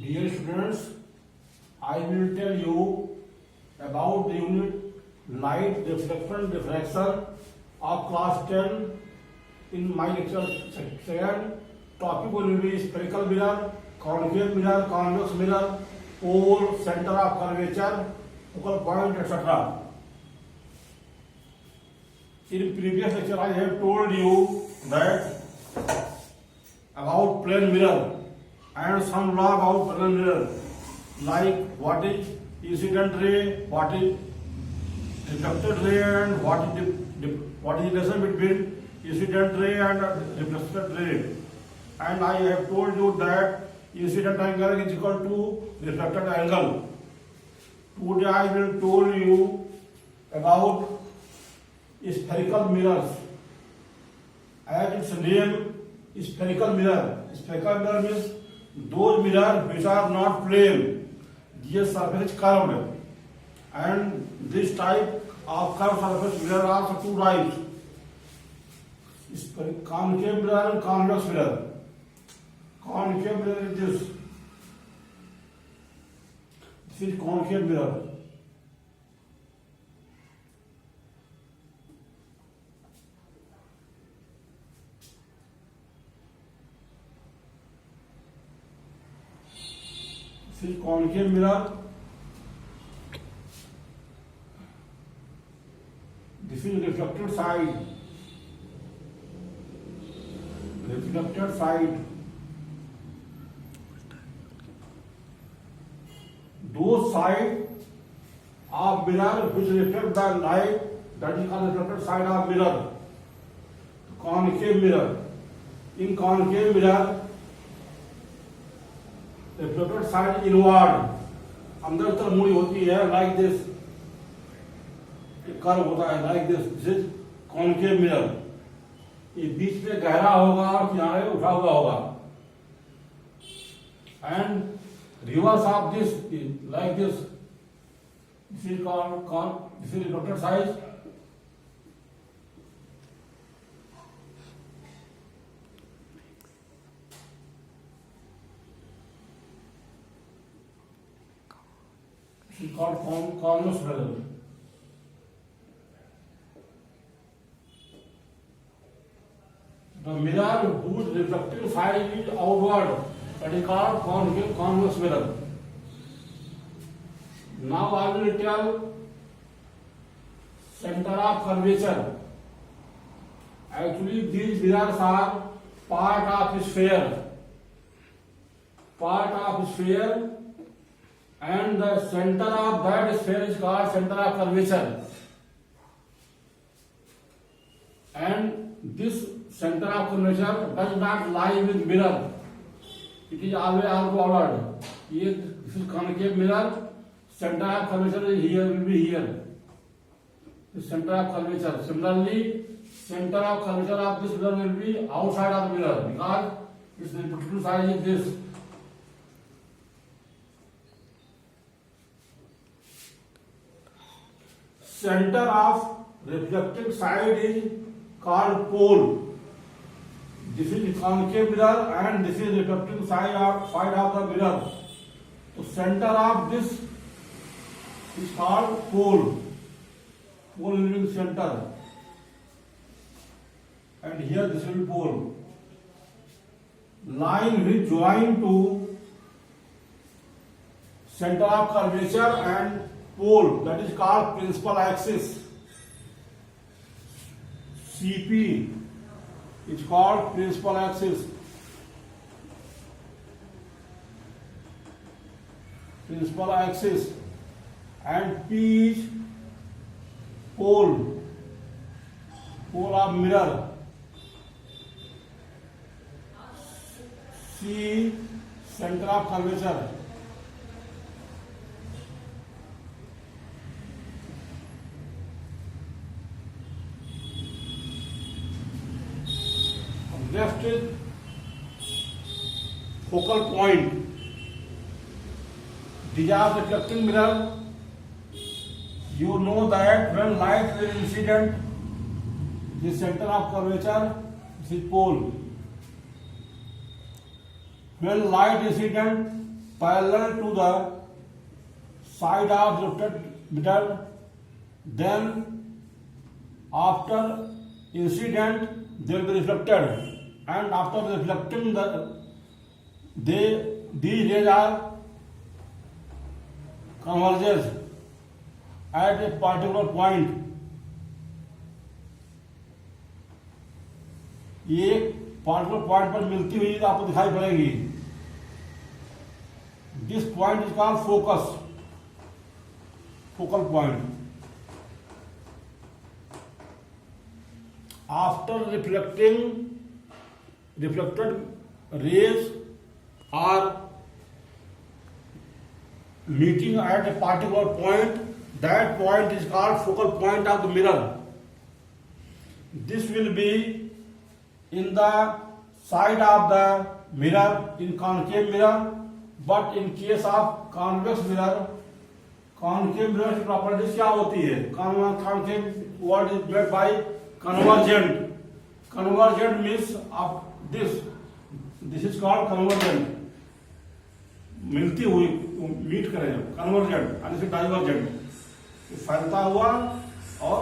Dear students, I will tell you about the unit light reflection diffraction of class 10 in my lecture second. Topic will be spherical mirror, concave mirror, convex mirror, pole, center of curvature, focal point, etc. In previous lecture, I have told you that about plane mirror and some law about plane mirror, like what is incident ray, what is reflected ray, and what is the relation between incident ray and reflected ray. And I have told you that incident angle is equal to reflected angle. Today I will tell you about spherical mirrors. As its name, spherical mirror. Spherical mirror means those mirrors which are not plane. Their surface is curved. And this type of curved surface mirror are also two types. Concave mirror and convex mirror. Concave mirror is this. This is concave mirror. This is concave mirror. This is reflected side. Reflected side. Those sides of mirror which reflect the light, that is called reflected side of mirror. Concave mirror. In concave mirror, reflected side inward, अंदर तरफ मुड़ी होती है, like this, curve होता है like this. This is concave mirror. ये बीच में गहरा होगा और किनारे उठा हुआ होगा. And reverse of this is like this. This is called this is reflected side. This is called convex mirror. The mirror whose reflective side is outward, that is called convex mirror. Now I will tell center of curvature. Actually, these mirrors are part of sphere. Part of sphere, and the center of that sphere is called center of curvature. And this center of curvature does not lie with mirror. It is always outward. This is concave mirror. Center of curvature is here, will be here. The center of curvature. Similarly, center of curvature of this mirror will be outside of the mirror because its reflective side is this. Center of reflecting side is called pole. This is concave mirror and this is reflecting side of the mirror. So center of this is called pole. Pole means center. And here this will be pole. Line which join to center of curvature and pole, that is called principal axis. CP is called principal axis. Principal axis. And P is pole. Pole of mirror. C center of curvature. Next is focal point. These are reflecting mirror. You know that when light is incident, the center of curvature is pole. When light incident parallel to the side of the reflected mirror. Then after incident they will be reflected, and after reflecting these rays are converges at a particular point. ये particular point पर मिलती हुई आपको दिखाई पड़ेगी. This point is called focus, focal point. After reflected rays are meeting at a particular point, that point is called focal point of the mirror. This will be in the side of the mirror in concave mirror, but in case of convex mirror, concave mirror की properties क्या होती है? Concave word is made by convergent. Convergent means of this is called convergent. मिलती हुई, meet करें convergent, और इसे divergent, फैलता हुआ और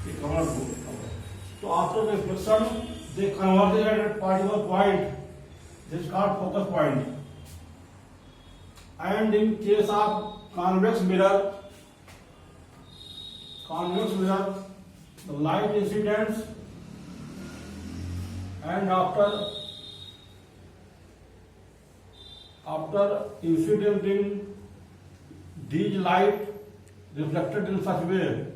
ये कन्वर्ट हुआ. तो after reflection they converge at a particular point. This is called focus point. And in case of convex mirror, the light incidents, and after incidenting these light reflected in such way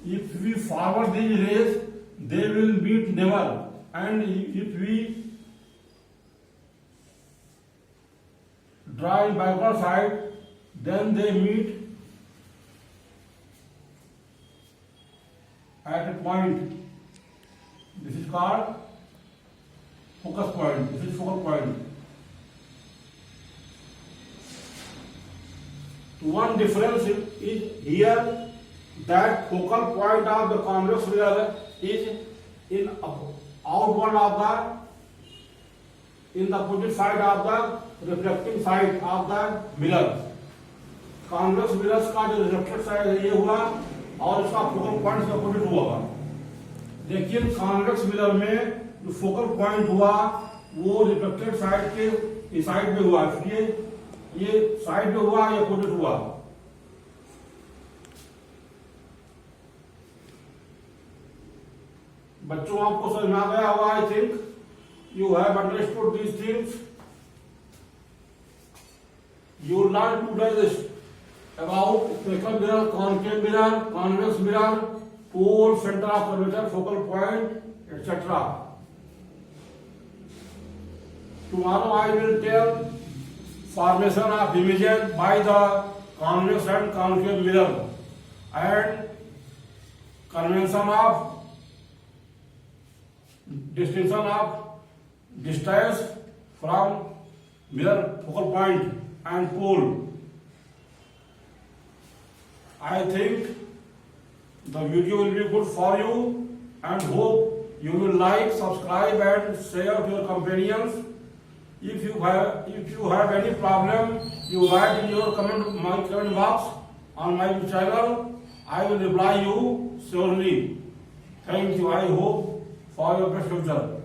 if we forward these rays they will meet never, and if we draw in backward side then they meet at a point. This is called focus point. This is focal point. One difference is here that focal point of the convex mirror is in outward of the opposite side of the reflecting side of the mirror. Convex mirrors का जो reflected side ये हुआ और इसका focal point से opposite हुआ. लेकिन convex mirror में जो फोकल पॉइंट हुआ वो रिफ्लेक्टेड साइड के साइड में हुआ, इसलिए ये साइड में हुआ, ये अपोजिट हुआ. बच्चों आपको समझ में आ गया होगा. I think you have understood these things. You learn to digest about specular mirror, concave mirror, convex mirror, pole, center of curvature, focal point, etc. Tomorrow I will tell formation of images by the convex and concave mirror and convention of distinction of distance from mirror focal point and pole. I think the video will be good for you and hope you will like, subscribe and share to your companions. If you have any problem, you write in your comment box on my channel. I will reply you surely. Thank you. I hope for your best future.